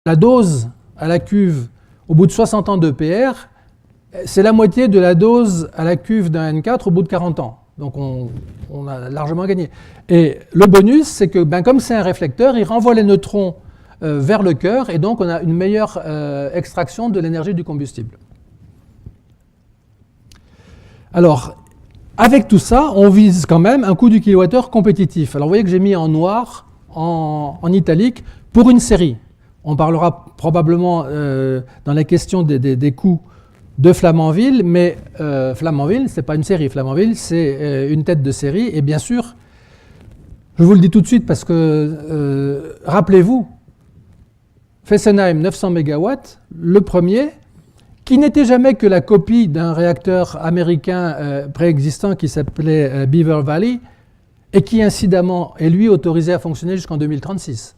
la dose à la cuve au bout de 60 ans d'EPR, c'est la moitié de la dose à la cuve d'un N4 au bout de 40 ans. Donc on a largement gagné. Et le bonus, c'est que comme c'est un réflecteur, il renvoie les neutrons vers le cœur, et donc on a une meilleure extraction de l'énergie du combustible. Alors, avec tout ça, on vise quand même un coût du kilowattheure compétitif. Alors vous voyez que j'ai mis en noir, en italique, pour une série. On parlera probablement dans la question des coûts de Flamanville, mais Flamanville, ce n'est pas une série. Flamanville, c'est une tête de série. Et bien sûr, je vous le dis tout de suite parce que, rappelez-vous, Fessenheim, 900 MW, le premier, qui n'était jamais que la copie d'un réacteur américain préexistant qui s'appelait Beaver Valley, et qui incidemment est lui autorisé à fonctionner jusqu'en 2036.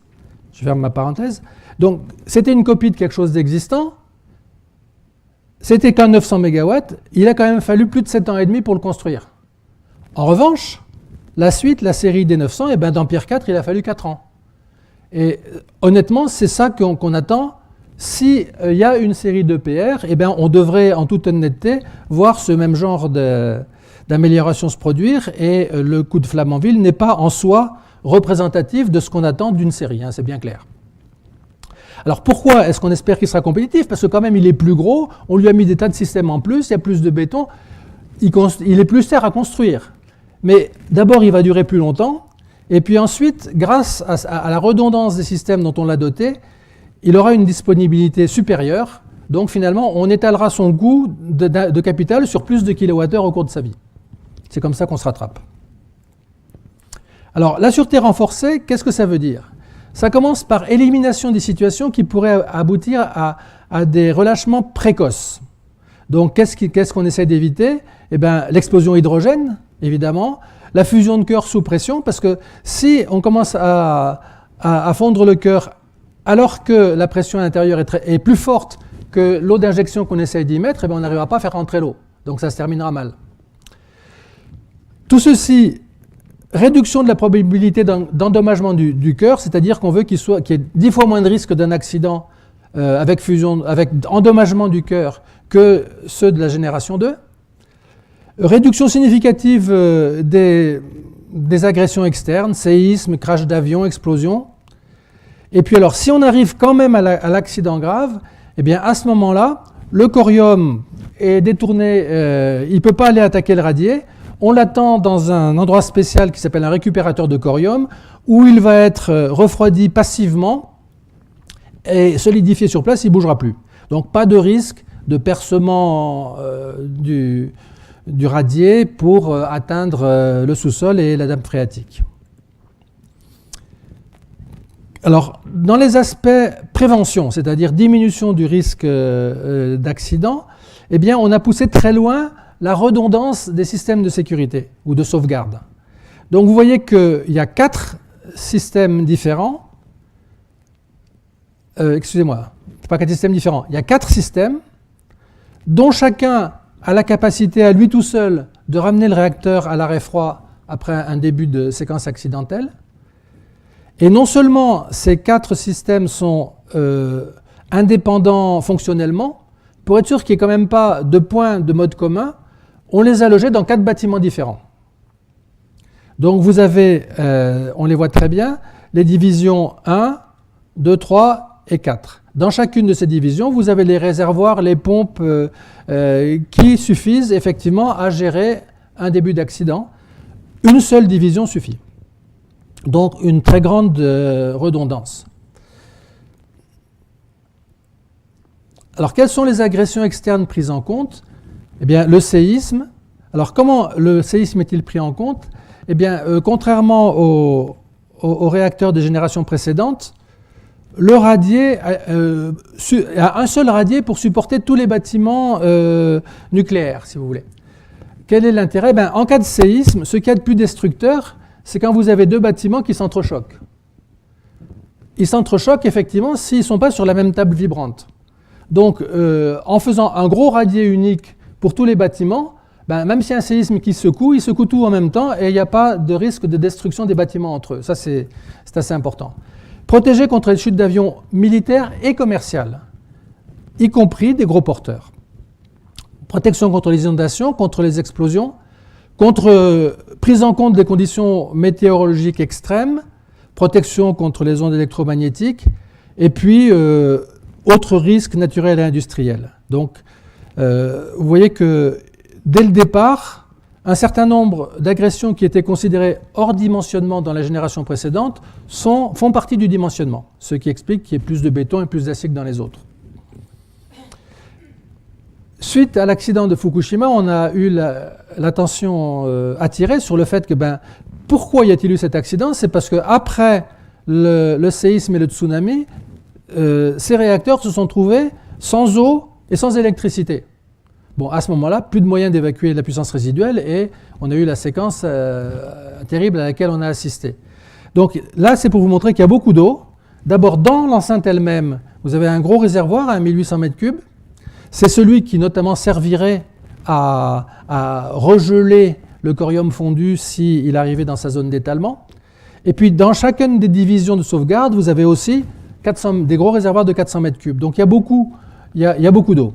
Je ferme ma parenthèse. Donc, c'était une copie de quelque chose d'existant. C'était qu'un 900 MW, il a quand même fallu plus de 7 ans et demi pour le construire. En revanche, la suite, la série des 900, dans Pierre IV, il a fallu 4 ans. Et honnêtement, c'est ça qu'on attend. S'il y a une série d'EPR, on devrait, en toute honnêteté, voir ce même genre d'amélioration se produire, et le coût de Flamanville n'est pas en soi représentatif de ce qu'on attend d'une série, c'est bien clair. Alors pourquoi est-ce qu'on espère qu'il sera compétitif? Parce que quand même il est plus gros, on lui a mis des tas de systèmes en plus, il y a plus de béton, il est plus cher à construire. Mais d'abord il va durer plus longtemps, et puis ensuite, grâce à la redondance des systèmes dont on l'a doté, il aura une disponibilité supérieure, donc finalement on étalera son coût de capital sur plus de kilowattheures au cours de sa vie. C'est comme ça qu'on se rattrape. Alors la sûreté renforcée, qu'est-ce que ça veut dire? Ça commence par élimination des situations qui pourraient aboutir à des relâchements précoces. Donc, qu'est-ce qu'on essaie d'éviter? L'explosion hydrogène, évidemment, la fusion de cœur sous pression, parce que si on commence à fondre le cœur alors que la pression à l'intérieur est plus forte que l'eau d'injection qu'on essaie d'y mettre, on n'arrivera pas à faire rentrer l'eau. Donc, ça se terminera mal. Tout ceci... Réduction de la probabilité d'endommagement du cœur, c'est-à-dire qu'on veut qu'il y ait 10 fois moins de risque d'un accident avec endommagement du cœur que ceux de la génération 2. Réduction significative des agressions externes, séismes, crash d'avion, explosion. Et puis alors, si on arrive quand même à l'accident grave, à ce moment-là, le corium est détourné, il ne peut pas aller attaquer le radier. On l'attend dans un endroit spécial qui s'appelle un récupérateur de corium, où il va être refroidi passivement et solidifié sur place, il ne bougera plus. Donc pas de risque de percement du radier pour atteindre le sous-sol et la nappe phréatique. Alors, dans les aspects prévention, c'est-à-dire diminution du risque d'accident, on a poussé très loin la redondance des systèmes de sécurité ou de sauvegarde. Donc vous voyez qu'il y a 4 systèmes différents. Excusez-moi, c'est pas 4 systèmes différents. Il y a 4 systèmes dont chacun a la capacité à lui tout seul de ramener le réacteur à l'arrêt froid après un début de séquence accidentelle. Et non seulement ces 4 systèmes sont indépendants fonctionnellement, pour être sûr qu'il n'y ait quand même pas de points de mode commun, on les a logés dans 4 bâtiments différents. Donc vous avez, on les voit très bien, les divisions 1, 2, 3 et 4. Dans chacune de ces divisions, vous avez les réservoirs, les pompes qui suffisent effectivement à gérer un début d'accident. Une seule division suffit. Donc une très grande redondance. Alors quelles sont les agressions externes prises en compte? Le séisme. Alors, comment le séisme est-il pris en compte? Contrairement aux réacteurs de génération précédente, le radier a un seul radier pour supporter tous les bâtiments nucléaires, si vous voulez. Quel est l'intérêt? En cas de séisme, ce qu'il y a de plus destructeur, c'est quand vous avez 2 bâtiments qui s'entrechoquent. Ils s'entrechoquent, effectivement, s'ils ne sont pas sur la même table vibrante. Donc, en faisant un gros radier unique pour tous les bâtiments, même s'il y a un séisme qui secoue, il secoue tout en même temps et il n'y a pas de risque de destruction des bâtiments entre eux. Ça, c'est assez important. Protéger contre les chutes d'avions militaires et commerciales, y compris des gros porteurs. Protection contre les inondations, contre les explosions, contre prise en compte des conditions météorologiques extrêmes, protection contre les ondes électromagnétiques, et puis autres risques naturels et industriels. Donc, vous voyez que dès le départ, un certain nombre d'agressions qui étaient considérées hors dimensionnement dans la génération précédente font partie du dimensionnement, ce qui explique qu'il y ait plus de béton et plus d'acier que dans les autres. Suite à l'accident de Fukushima, on a eu l'attention attirée sur le fait que, pourquoi y a-t-il eu cet accident? C'est parce qu'après le séisme et le tsunami, ces réacteurs se sont trouvés sans eau et sans électricité. Bon, à ce moment-là, plus de moyens d'évacuer la puissance résiduelle et on a eu la séquence terrible à laquelle on a assisté. Donc là, c'est pour vous montrer qu'il y a beaucoup d'eau. D'abord, dans l'enceinte elle-même, vous avez un gros réservoir à 1800 m3. C'est celui qui notamment servirait à regeler le corium fondu s'il arrivait dans sa zone d'étalement. Et puis, dans chacune des divisions de sauvegarde, vous avez aussi des gros réservoirs de 400 m3. Donc il y a beaucoup d'eau.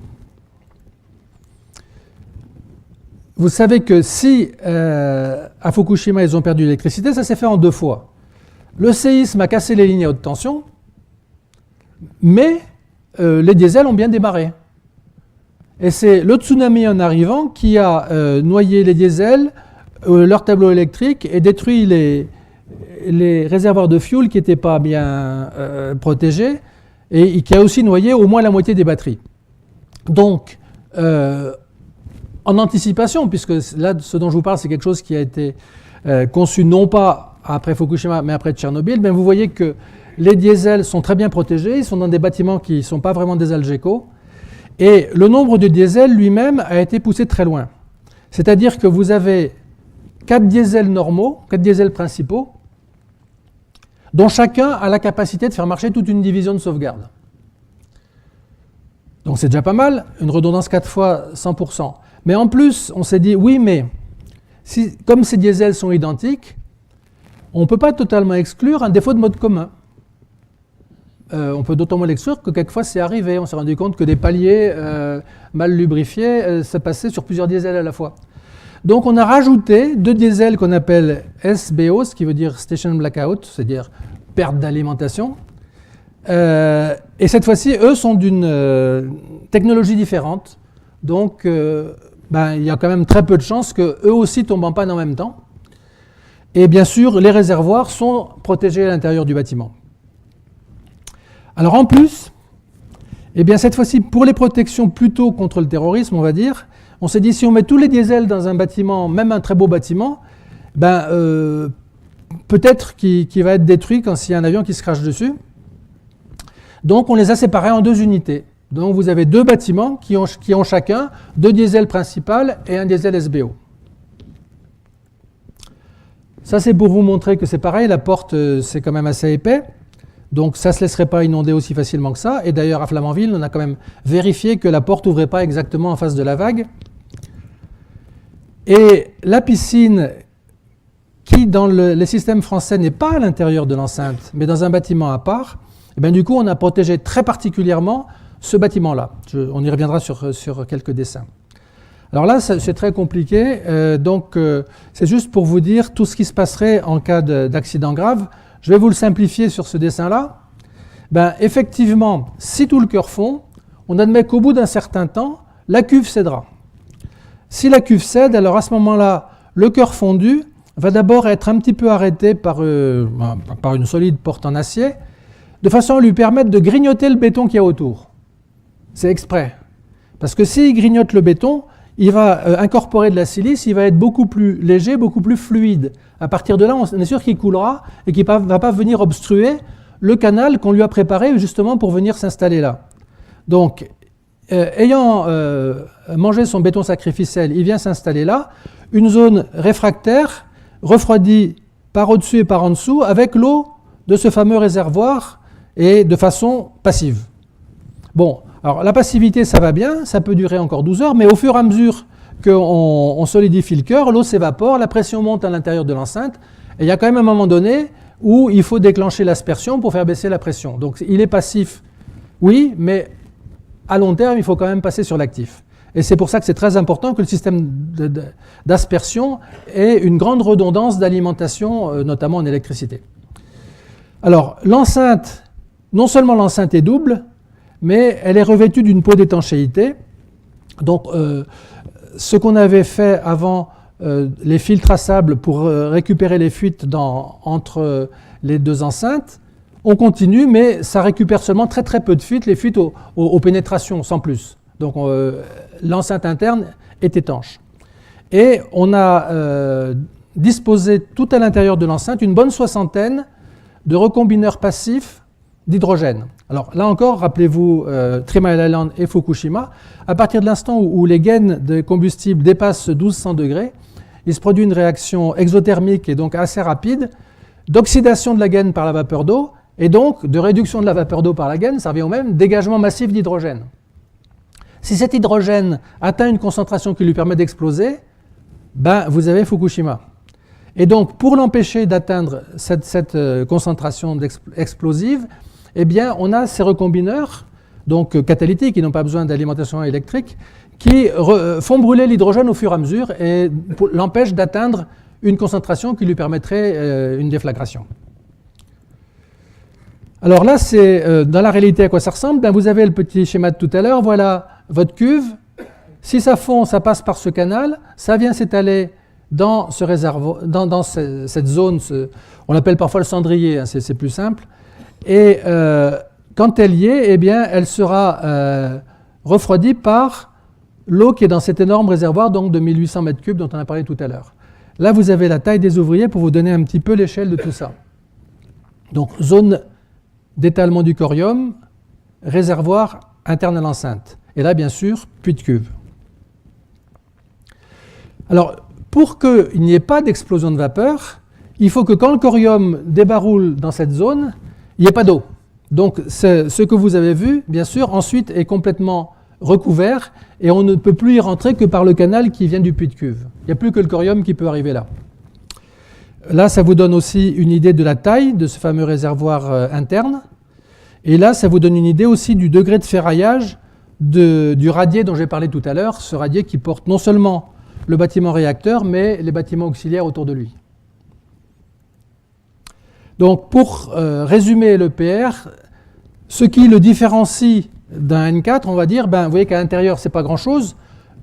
Vous savez que si à Fukushima ils ont perdu l'électricité, ça s'est fait en 2 fois. Le séisme a cassé les lignes à haute tension, mais les diesels ont bien démarré. Et c'est le tsunami en arrivant qui a noyé les diesels, leur tableau électrique et détruit les réservoirs de fuel qui n'étaient pas bien protégés et qui a aussi noyé au moins la moitié des batteries. Donc, en anticipation, puisque là, ce dont je vous parle, c'est quelque chose qui a été conçu non pas après Fukushima, mais après Tchernobyl, vous voyez que les diesels sont très bien protégés, ils sont dans des bâtiments qui ne sont pas vraiment des Algeco, et le nombre de diesels lui-même a été poussé très loin. C'est-à-dire que vous avez 4 diesels normaux, 4 diesels principaux, dont chacun a la capacité de faire marcher toute une division de sauvegarde. Donc c'est déjà pas mal, une redondance 4 fois 100%. Mais en plus, on s'est dit, oui, mais comme ces diesels sont identiques, on ne peut pas totalement exclure un défaut de mode commun. On peut d'autant moins l'exclure que quelquefois c'est arrivé. On s'est rendu compte que des paliers mal lubrifiés, ça passait sur plusieurs diesels à la fois. Donc on a rajouté 2 diesels qu'on appelle SBO, ce qui veut dire Station Blackout, c'est-à-dire perte d'alimentation. Et cette fois-ci, eux sont d'une technologie différente. Donc il y a quand même très peu de chances qu'eux aussi tombent en panne en même temps. Et bien sûr, les réservoirs sont protégés à l'intérieur du bâtiment. Alors en plus, cette fois-ci, pour les protections plutôt contre le terrorisme, on va dire, on s'est dit si on met tous les diesels dans un bâtiment, même un très beau bâtiment, peut-être qu'il va être détruit quand il y a un avion qui se crache dessus. Donc on les a séparés en 2 unités. Donc vous avez 2 bâtiments qui ont chacun 2 diesels principales et un diesel SBO. Ça c'est pour vous montrer que c'est pareil, la porte c'est quand même assez épais. Donc ça ne se laisserait pas inonder aussi facilement que ça. Et d'ailleurs à Flamanville, on a quand même vérifié que la porte n'ouvrait pas exactement en face de la vague. Et la piscine, qui dans les systèmes français n'est pas à l'intérieur de l'enceinte, mais dans un bâtiment à part, du coup on a protégé très particulièrement ce bâtiment-là. On y reviendra sur quelques dessins. Alors là, c'est très compliqué. C'est juste pour vous dire tout ce qui se passerait en cas d'accident grave. Je vais vous le simplifier sur ce dessin-là. Effectivement, si tout le cœur fond, on admet qu'au bout d'un certain temps, la cuve cédera. Si la cuve cède, alors à ce moment-là, le cœur fondu va d'abord être un petit peu arrêté par une solide porte en acier, de façon à lui permettre de grignoter le béton qu'il y a autour. C'est exprès. Parce que s'il grignote le béton, il va incorporer de la silice, il va être beaucoup plus léger, beaucoup plus fluide. À partir de là, on est sûr qu'il coulera et qu'il ne va pas venir obstruer le canal qu'on lui a préparé justement pour venir s'installer là. Donc, ayant mangé son béton sacrificiel, il vient s'installer là, une zone réfractaire, refroidie par au-dessus et par en dessous, avec l'eau de ce fameux réservoir et de façon passive. Bon, alors la passivité, ça va bien, ça peut durer encore 12 heures, mais au fur et à mesure qu'on solidifie le cœur, l'eau s'évapore, la pression monte à l'intérieur de l'enceinte, et il y a quand même un moment donné où il faut déclencher l'aspersion pour faire baisser la pression. Donc il est passif, oui, mais à long terme, il faut quand même passer sur l'actif. Et c'est pour ça que c'est très important que le système d'aspersion ait une grande redondance d'alimentation, notamment en électricité. Alors, l'enceinte, non seulement l'enceinte est double, mais elle est revêtue d'une peau d'étanchéité. Donc, ce qu'on avait fait avant les filtres à sable pour récupérer les fuites entre les deux enceintes, on continue, mais ça récupère seulement très très peu de fuites, les fuites aux pénétrations, sans plus. Donc l'enceinte interne est étanche. Et on a disposé tout à l'intérieur de l'enceinte une bonne soixantaine de recombineurs passifs d'hydrogène. Alors là encore, rappelez-vous Three Mile Island et Fukushima, à partir de l'instant où les gaines de combustible dépassent 1200 degrés, il se produit une réaction exothermique et donc assez rapide d'oxydation de la gaine par la vapeur d'eau et donc de réduction de la vapeur d'eau par la gaine, ça revient au même, dégagement massif d'hydrogène. Si cet hydrogène atteint une concentration qui lui permet d'exploser, ben vous avez Fukushima. Et donc, pour l'empêcher d'atteindre cette concentration explosive, eh bien, on a ces recombineurs, donc catalytiques, qui n'ont pas besoin d'alimentation électrique, qui font brûler l'hydrogène au fur et à mesure et l'empêchent d'atteindre une concentration qui lui permettrait une déflagration. Alors là, c'est dans la réalité à quoi ça ressemble. Ben, vous avez le petit schéma de tout à l'heure. Voilà votre cuve. Si ça fond, ça passe par ce canal. Ça vient s'étaler dans ce réservoir, dans cette zone. On l'appelle parfois le cendrier, hein, c'est plus simple. Et quand elle y est, eh bien, elle sera refroidie par l'eau qui est dans cet énorme réservoir donc de 1800 mètres cubes dont on a parlé tout à l'heure. Là, vous avez la taille des ouvriers pour vous donner un petit peu l'échelle de tout ça. Donc, zone d'étalement du corium, réservoir interne à l'enceinte. Et là, bien sûr, puits de cuve. Alors, pour qu'il n'y ait pas d'explosion de vapeur, il faut que quand le corium débaroule dans cette zone, il n'y ait pas d'eau. Donc, ce que vous avez vu, bien sûr, ensuite est complètement recouvert et on ne peut plus y rentrer que par le canal qui vient du puits de cuve. Il n'y a plus que le corium qui peut arriver là. Là, ça vous donne aussi une idée de la taille de ce fameux réservoir interne. Et là, ça vous donne une idée aussi du degré de ferraillage du radier dont j'ai parlé tout à l'heure, ce radier qui porte non seulement le bâtiment réacteur, mais les bâtiments auxiliaires autour de lui. Donc, pour résumer le PR, ce qui le différencie d'un N4, on va dire, ben, vous voyez qu'à l'intérieur, ce n'est pas grand-chose.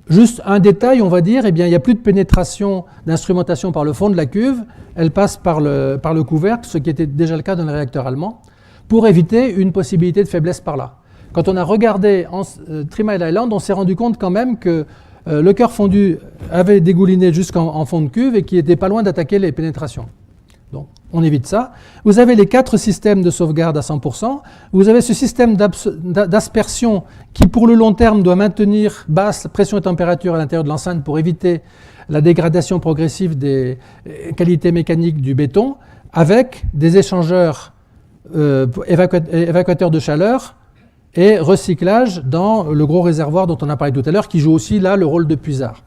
Juste un détail, on va dire, eh bien, il n'y a plus de pénétration d'instrumentation par le fond de la cuve, elle passe par le couvercle, ce qui était déjà le cas dans le réacteur allemand, pour éviter une possibilité de faiblesse par là. Quand on a regardé Three Mile Island, on s'est rendu compte quand même que le cœur fondu avait dégouliné jusqu'en fond de cuve et qu'il n'était pas loin d'attaquer les pénétrations. Donc, on évite ça. Vous avez les 4 systèmes de sauvegarde à 100%. Vous avez ce système d'aspersion qui, pour le long terme, doit maintenir basse pression et température à l'intérieur de l'enceinte pour éviter la dégradation progressive des qualités mécaniques du béton, avec des échangeurs évacuateurs de chaleur et recyclage dans le gros réservoir dont on a parlé tout à l'heure, qui joue aussi là le rôle de puisard.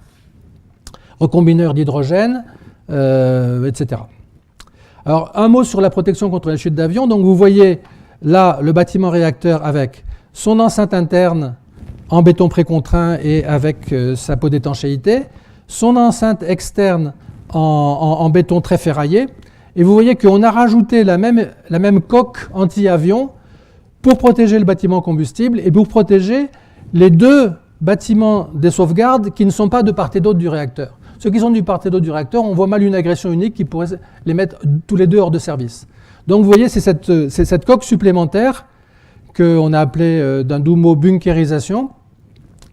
Recombineur d'hydrogène, etc. Alors, un mot sur la protection contre les chutes d'avion. Donc, vous voyez là le bâtiment réacteur avec son enceinte interne en béton précontraint et avec sa peau d'étanchéité, son enceinte externe en béton très ferraillé. Et vous voyez qu'on a rajouté la même coque anti-avion pour protéger le bâtiment combustible et pour protéger les 2 bâtiments des sauvegardes qui ne sont pas de part et d'autre du réacteur. Ceux qui sont du part et d'autre du réacteur, on voit mal une agression unique qui pourrait les mettre tous les 2 hors de service. Donc vous voyez, c'est cette coque supplémentaire qu'on a appelée d'un doux mot bunkérisation,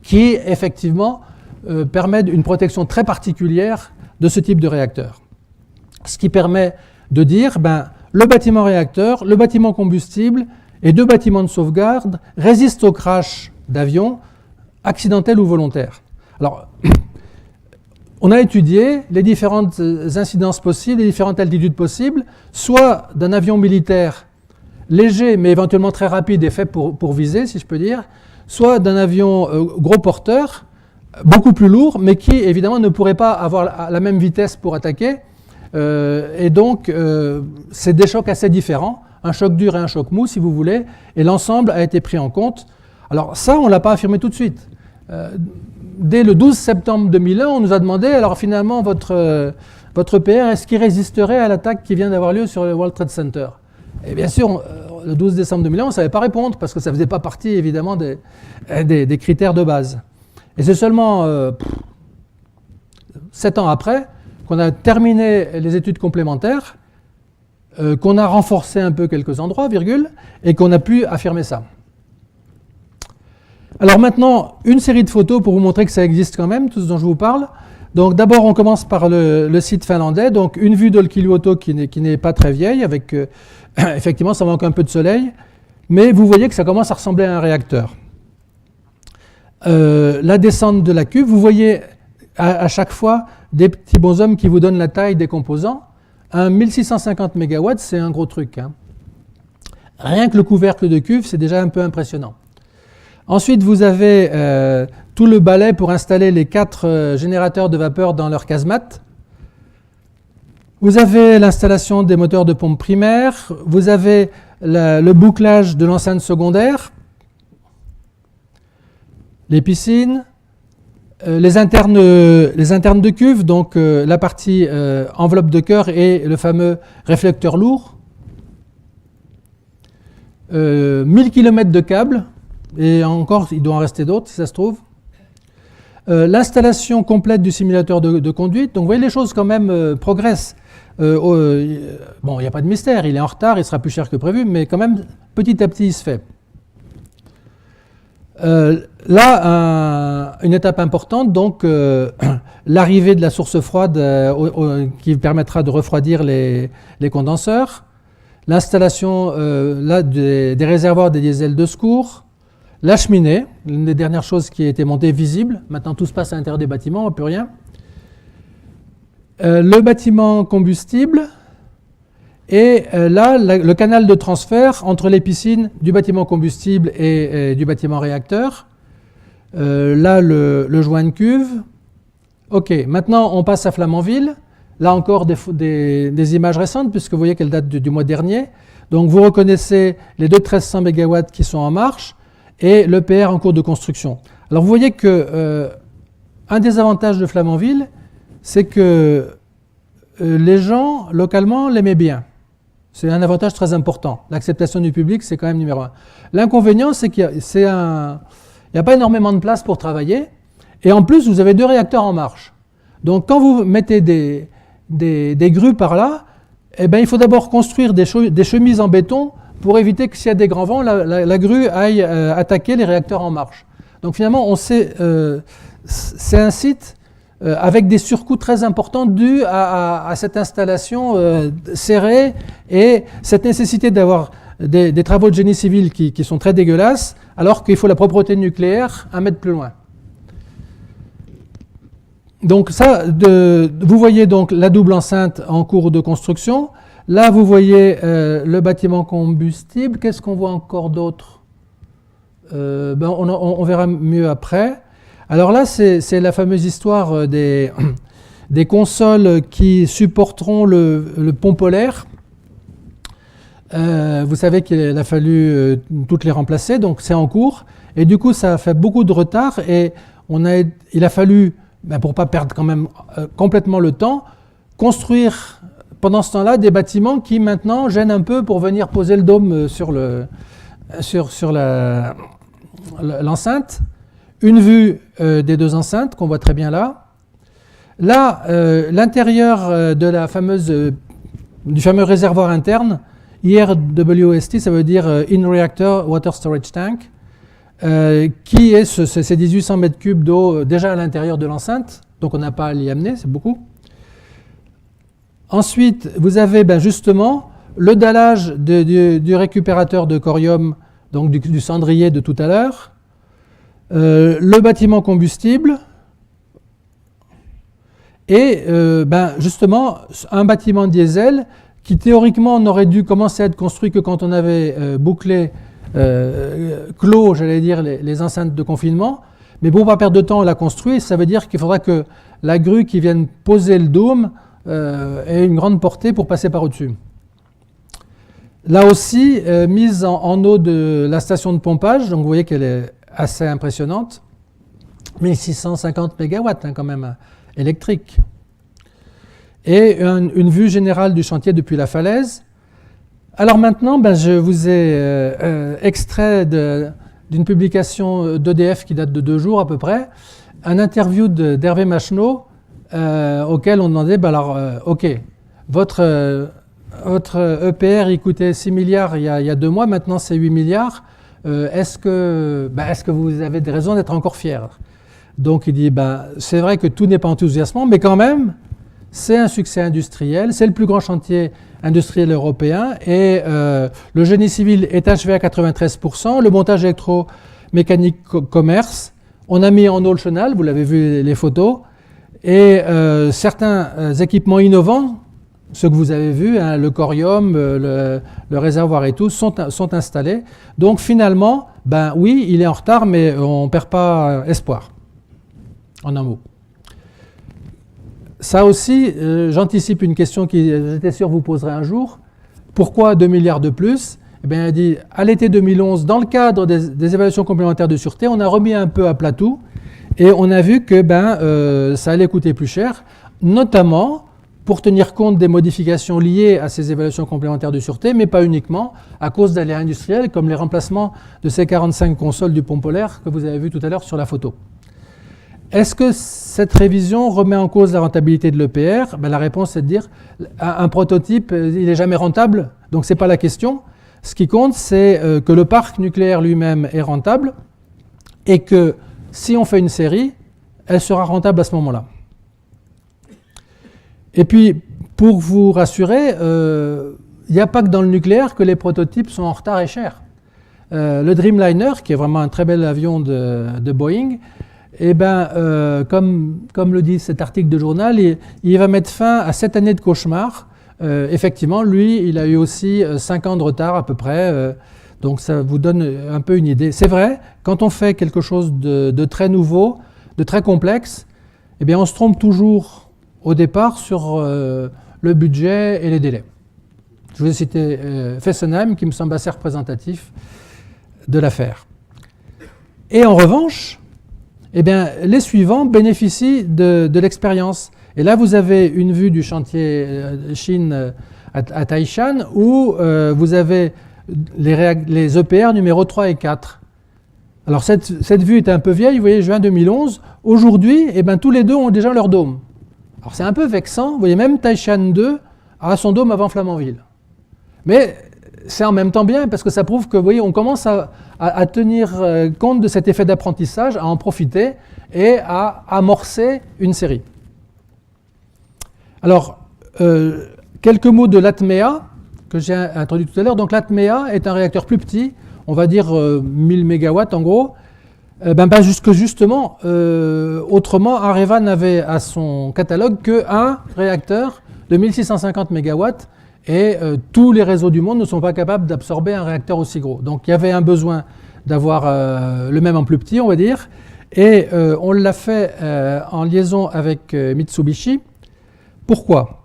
qui effectivement permet une protection très particulière de ce type de réacteur. Ce qui permet de dire, ben, le bâtiment réacteur, le bâtiment combustible et 2 bâtiments de sauvegarde résistent au crash d'avions, accidentels ou volontaires. Alors, on a étudié les différentes incidences possibles, les différentes altitudes possibles, soit d'un avion militaire léger mais éventuellement très rapide et fait pour viser, si je peux dire, soit d'un avion gros porteur, beaucoup plus lourd, mais qui évidemment ne pourrait pas avoir la même vitesse pour attaquer, Et donc, c'est des chocs assez différents, un choc dur et un choc mou, si vous voulez, et l'ensemble a été pris en compte. Alors ça, on ne l'a pas affirmé tout de suite. Dès le 12 septembre 2001, on nous a demandé, alors finalement, votre PR, est-ce qu'il résisterait à l'attaque qui vient d'avoir lieu sur le World Trade Center? Et bien sûr, le 12 décembre 2001, on ne savait pas répondre, parce que ça ne faisait pas partie, évidemment, des critères de base. Et c'est seulement 7 ans après qu'on a terminé les études complémentaires, qu'on a renforcé un peu quelques endroits, virgule, et qu'on a pu affirmer ça. Alors maintenant, une série de photos pour vous montrer que ça existe quand même, tout ce dont je vous parle. Donc d'abord, on commence par le site finlandais, donc une vue d'Olkiluoto qui n'est pas très vieille, avec effectivement, ça manque un peu de soleil, mais vous voyez que ça commence à ressembler à un réacteur. La descente de la cuve, vous voyez à chaque fois des petits bonshommes qui vous donnent la taille des composants. Un 1650 MW, c'est un gros truc. Hein. Rien que le couvercle de cuve, c'est déjà un peu impressionnant. Ensuite, vous avez tout le balai pour installer les 4 générateurs de vapeur dans leur casemate. Vous avez l'installation des moteurs de pompe primaire. Vous avez le bouclage de l'enceinte secondaire, les piscines, les internes de cuve, donc la partie enveloppe de cœur et le fameux réflecteur lourd. 1000 km de câbles, et encore, il doit en rester d'autres si ça se trouve. L'installation complète du simulateur de conduite. Donc vous voyez, les choses quand même progressent. Bon, il n'y a pas de mystère, il est en retard, il sera plus cher que prévu, mais quand même, petit à petit, il se fait. Là, une étape importante, donc l'arrivée de la source froide qui permettra de refroidir les condenseurs, l'installation des réservoirs des diesels de secours, la cheminée, l'une des dernières choses qui a été montée visible. Maintenant, tout se passe à l'intérieur des bâtiments, plus rien. Le bâtiment combustible et là, le canal de transfert entre les piscines du bâtiment combustible et du bâtiment réacteur. Là, le joint de cuve. OK, maintenant, on passe à Flamanville. Là encore, des images récentes, puisque vous voyez qu'elles datent du mois dernier. Donc, vous reconnaissez les 2 1300 MW qui sont en marche et le PR en cours de construction. Alors, vous voyez que un des avantages de Flamanville, c'est que les gens, localement, l'aimaient bien. C'est un avantage très important. L'acceptation du public, c'est quand même numéro 1. L'inconvénient, c'est qu'il n'y a pas énormément de place pour travailler. Et en plus, vous avez 2 réacteurs en marche. Donc, quand vous mettez des grues par là, eh ben, il faut d'abord construire des chemises en béton pour éviter que s'il y a des grands vents, la grue aille attaquer les réacteurs en marche. Donc, finalement, c'est un site avec des surcoûts très importants dus à cette installation serrée et cette nécessité d'avoir des travaux de génie civil qui sont très dégueulasses, alors qu'il faut la propreté nucléaire 1 mètre plus loin. Donc ça, vous voyez donc la double enceinte en cours de construction. Là, vous voyez le bâtiment combustible. Qu'est-ce qu'on voit encore d'autre? On verra mieux après. Alors là, c'est la fameuse histoire des consoles qui supporteront le pont polaire. Vous savez qu'il a fallu toutes les remplacer, donc c'est en cours. Et du coup, ça a fait beaucoup de retard et il a fallu, pour ne pas perdre quand même complètement le temps, construire pendant ce temps-là des bâtiments qui maintenant gênent un peu pour venir poser le dôme sur l'enceinte. Une vue des 2 enceintes qu'on voit très bien là. Là, l'intérieur du fameux réservoir interne, IRWST, ça veut dire In Reactor Water Storage Tank, qui est ces 1800 mètres cubes d'eau déjà à l'intérieur de l'enceinte, donc on n'a pas à l'y amener, c'est beaucoup. Ensuite, vous avez justement le dallage du récupérateur de corium, donc du cendrier de tout à l'heure, le bâtiment combustible et justement un bâtiment diesel qui théoriquement n'aurait dû commencer à être construit que quand on avait bouclé, clos, j'allais dire, les enceintes de confinement. Mais pour ne pas perdre de temps, on l'a construit. Ça veut dire qu'il faudra que la grue qui vienne poser le dôme et une grande portée pour passer par au-dessus. Là aussi, mise en eau de la station de pompage, donc vous voyez qu'elle est assez impressionnante. 1650 MW quand même, électrique. Et une vue générale du chantier depuis la falaise. Alors maintenant, je vous ai extrait d'une publication d'EDF qui date de 2 jours à peu près, un interview d'Hervé Macheneau auquel on demandait, ok, votre EPR il coûtait 6 milliards il y a 2 mois, maintenant c'est 8 milliards, est-ce que vous avez des raisons d'être encore fiers? Donc il dit, c'est vrai que tout n'est pas enthousiasmant, mais quand même, c'est un succès industriel, c'est le plus grand chantier industriel européen, et le génie civil est achevé à 93%, le montage électromécanique commerce, on a mis en eau le chenal, vous l'avez vu les photos, et certains équipements innovants, ceux que vous avez vus, hein, le corium, le réservoir et tout, sont installés. Donc finalement, oui, il est en retard, mais on ne perd pas espoir. En un mot. Ça aussi, j'anticipe une question qui, j'étais sûr, vous poserez un jour. Pourquoi 2 milliards de plus? Eh bien, elle dit, à l'été 2011, dans le cadre des évaluations complémentaires de sûreté, on a remis un peu à plat tout et on a vu que ça allait coûter plus cher, notamment pour tenir compte des modifications liées à ces évaluations complémentaires de sûreté, mais pas uniquement, à cause d'aléas industriels, comme les remplacements de ces 45 consoles du pont polaire que vous avez vu tout à l'heure sur la photo. Est-ce que cette révision remet en cause la rentabilité de l'EPR? La réponse est de dire un prototype, il n'est jamais rentable, donc ce n'est pas la question. Ce qui compte, c'est que le parc nucléaire lui-même est rentable et que si on fait une série, elle sera rentable à ce moment-là. Et puis, pour vous rassurer, il n'y a pas que dans le nucléaire que les prototypes sont en retard et chers. Le Dreamliner, qui est vraiment un très bel avion de Boeing, comme le dit cet article de journal, il va mettre fin à 7 années de cauchemar. Effectivement, lui, il a eu aussi 5 ans de retard à peu près, donc ça vous donne un peu une idée. C'est vrai, quand on fait quelque chose de très nouveau, de très complexe, on se trompe toujours au départ sur le budget et les délais. Je vous ai cité Fessenheim, qui me semble assez représentatif de l'affaire. Et en revanche, les suivants bénéficient de l'expérience. Et là, vous avez une vue du chantier Chine à Taishan, où vous avez les EPR numéro 3 et 4. Alors, cette vue est un peu vieille, vous voyez, juin 2011. Aujourd'hui, tous les deux ont déjà leur dôme. Alors, c'est un peu vexant. Vous voyez, même Taishan 2 a son dôme avant Flamanville. Mais c'est en même temps bien, parce que ça prouve que, vous voyez, on commence à tenir compte de cet effet d'apprentissage, à en profiter et à amorcer une série. Alors, quelques mots de l'ATMEA, que j'ai introduit tout à l'heure. Donc l'ATMEA est un réacteur plus petit, on va dire 1000 MW en gros. Justement, autrement, Areva n'avait à son catalogue qu'un réacteur de 1650 MW, et tous les réseaux du monde ne sont pas capables d'absorber un réacteur aussi gros. Donc il y avait un besoin d'avoir le même en plus petit, on va dire, et on l'a fait en liaison avec Mitsubishi. Pourquoi?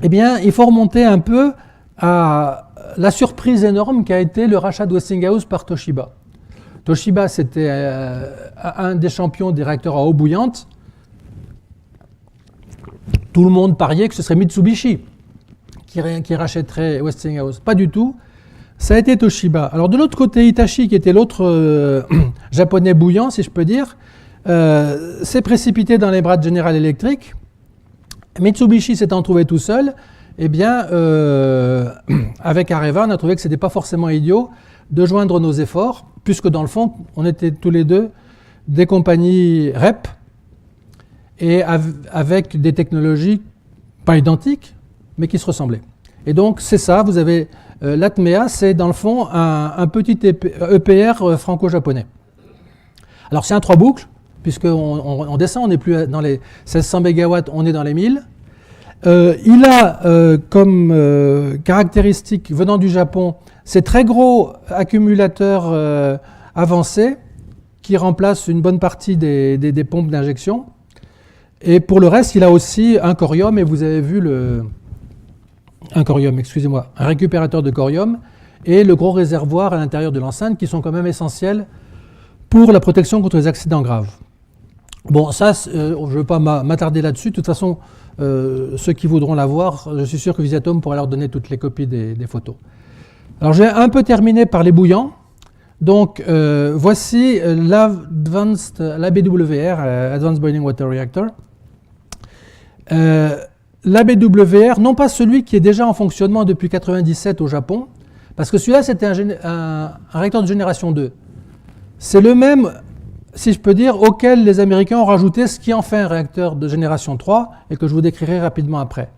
Il faut remonter un peu à la surprise énorme qu'a été le rachat de Westinghouse par Toshiba. Toshiba, c'était un des champions des réacteurs à eau bouillante. Tout le monde pariait que ce serait Mitsubishi qui rachèterait Westinghouse. Pas du tout. Ça a été Toshiba. Alors de l'autre côté, Hitachi, qui était l'autre japonais bouillant, si je peux dire, s'est précipité dans les bras de General Electric. Mitsubishi s'étant trouvé tout seul, avec Areva, on a trouvé que ce n'était pas forcément idiot de joindre nos efforts, puisque dans le fond, on était tous les deux des compagnies REP, et avec des technologies pas identiques, mais qui se ressemblaient. Et donc, c'est ça, vous avez l'ATMEA, c'est dans le fond un petit EPR franco-japonais. Alors, c'est un 3 boucles, puisqu'on descend, on n'est plus dans les 1600 MW, on est dans les 1000. Il a comme caractéristique venant du Japon ces très gros accumulateurs avancés qui remplacent une bonne partie des pompes d'injection. Et pour le reste, il a aussi un corium, et vous avez vu un récupérateur de corium, et le gros réservoir à l'intérieur de l'enceinte, qui sont quand même essentiels pour la protection contre les accidents graves. Bon, ça, je ne veux pas m'attarder là-dessus. De toute façon, ceux qui voudront la voir, je suis sûr que Visiatom pourra leur donner toutes les copies des photos. Alors, j'ai un peu terminé par les bouillants. Donc, voici l'ABWR, Advanced Boiling Water Reactor. L'ABWR, non pas celui qui est déjà en fonctionnement depuis 1997 au Japon, parce que celui-là, c'était un réacteur de génération 2. C'est le même, si je peux dire, auquel les Américains ont rajouté ce qui en fait un réacteur de génération 3 et que je vous décrirai rapidement après.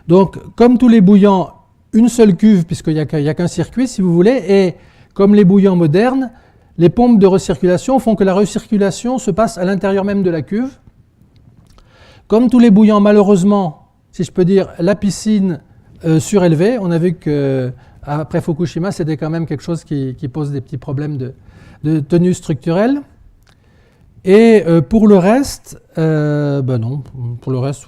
Donc, comme tous les bouillants, une seule cuve, puisqu'il n'y a qu'un circuit, si vous voulez, et comme les bouillants modernes, les pompes de recirculation font que la recirculation se passe à l'intérieur même de la cuve. Comme tous les bouillants, malheureusement, si je peux dire, la piscine surélevée, on a vu qu'après Fukushima, c'était quand même quelque chose qui pose des petits problèmes de tenue structurelle. Et pour le reste, non, pour le reste,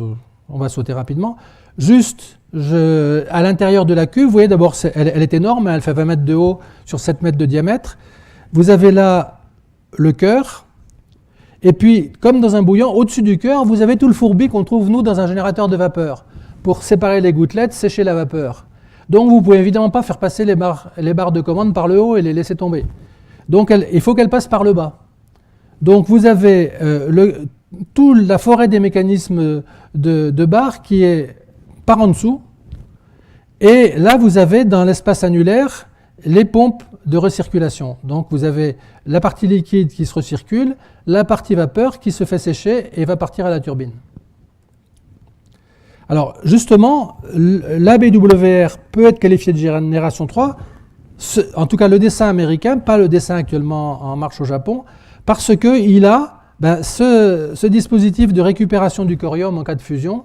on va sauter rapidement. Juste, à l'intérieur de la cuve, vous voyez d'abord, elle est énorme, elle fait 20 mètres de haut sur 7 mètres de diamètre. Vous avez là le cœur. Et puis, comme dans un bouillon, au-dessus du cœur, vous avez tout le fourbi qu'on trouve, nous, dans un générateur de vapeur, pour séparer les gouttelettes, sécher la vapeur. Donc, vous ne pouvez évidemment pas faire passer les barres de commande par le haut et les laisser tomber. Donc, il faut qu'elles passent par le bas. Donc, vous avez toute la forêt des mécanismes de barres qui est par en dessous. Et là, vous avez, dans l'espace annulaire, les pompes de recirculation. Donc, vous avez la partie liquide qui se recircule, la partie vapeur qui se fait sécher et va partir à la turbine. Alors, justement, l'ABWR peut être qualifié de génération 3, en tout cas le dessin américain, pas le dessin actuellement en marche au Japon, parce qu'il a ce dispositif de récupération du corium en cas de fusion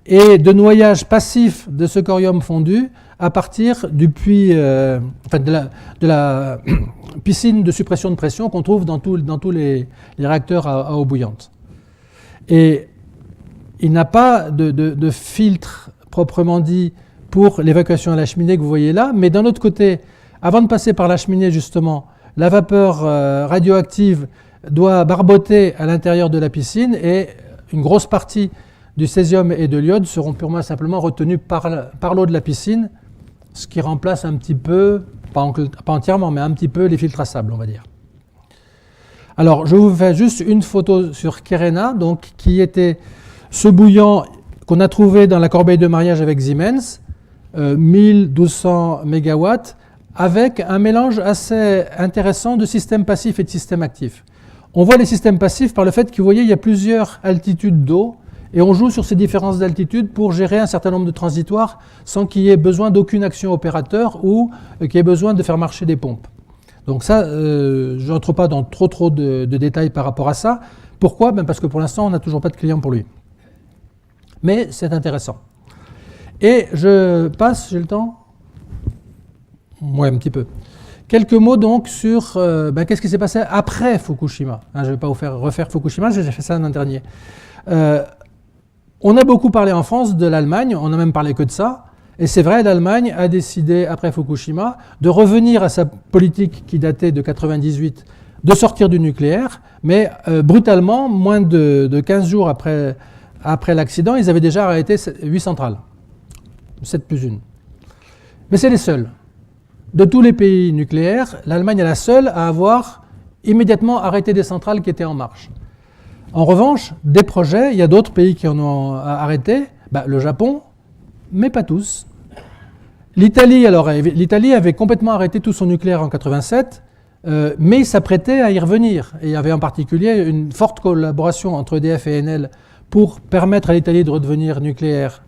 et de noyage passif de ce corium fondu à partir du puits, de la piscine de suppression de pression qu'on trouve dans tous les réacteurs à eau bouillante. Et il n'a pas de filtre proprement dit pour l'évacuation à la cheminée que vous voyez là, mais d'un autre côté, avant de passer par la cheminée justement, la vapeur radioactive doit barboter à l'intérieur de la piscine et une grosse partie du césium et de l'iode seront purement et simplement retenus par l'eau de la piscine, ce qui remplace un petit peu, pas entièrement, mais un petit peu les filtres à sable, on va dire. Alors, je vous fais juste une photo sur Kerena, donc, qui était ce bouillon qu'on a trouvé dans la corbeille de mariage avec Siemens, 1200 MW, avec un mélange assez intéressant de systèmes passifs et de systèmes actifs. On voit les systèmes passifs par le fait que vous voyez, il y a plusieurs altitudes d'eau, et on joue sur ces différences d'altitude pour gérer un certain nombre de transitoires sans qu'il y ait besoin d'aucune action opérateur ou qu'il y ait besoin de faire marcher des pompes. Donc ça, je n'entre pas dans trop de détails par rapport à ça. Pourquoi ? Parce que pour l'instant, on n'a toujours pas de client pour lui. Mais c'est intéressant. Et je passe, j'ai le temps ? Oui, un petit peu. Quelques mots donc sur qu'est-ce qui s'est passé après Fukushima. Je ne vais pas vous refaire Fukushima, j'ai fait ça l'an dernier. On a beaucoup parlé en France de l'Allemagne, on n'a même parlé que de ça. Et c'est vrai, l'Allemagne a décidé, après Fukushima, de revenir à sa politique qui datait de 1998, de sortir du nucléaire, mais brutalement, moins de 15 jours après l'accident, ils avaient déjà arrêté 8 centrales. 7 plus 1. Mais c'est les seuls. De tous les pays nucléaires, l'Allemagne est la seule à avoir immédiatement arrêté des centrales qui étaient en marche. En revanche, des projets, il y a d'autres pays qui en ont arrêté, le Japon, mais pas tous. L'Italie avait complètement arrêté tout son nucléaire en 1987, mais il s'apprêtait à y revenir. Et il y avait en particulier une forte collaboration entre EDF et Enel pour permettre à l'Italie de redevenir nucléaire.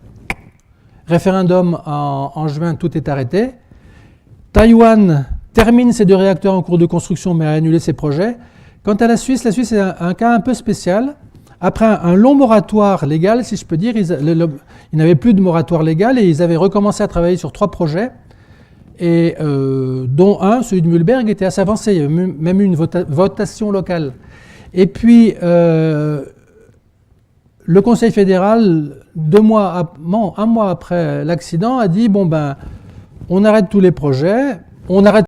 Référendum en juin, tout est arrêté. Taïwan termine ses 2 réacteurs en cours de construction, mais a annulé ses projets. Quant à la Suisse est un cas un peu spécial. Après un long moratoire légal, si je peux dire, ils n'avaient plus de moratoire légal et ils avaient recommencé à travailler sur 3 projets, et dont un, celui de Mühlberg, était assez avancé. Il y avait même eu une votation locale. Et puis, le Conseil fédéral, un mois après l'accident, a dit bon ben, on arrête tous les projets, on arrête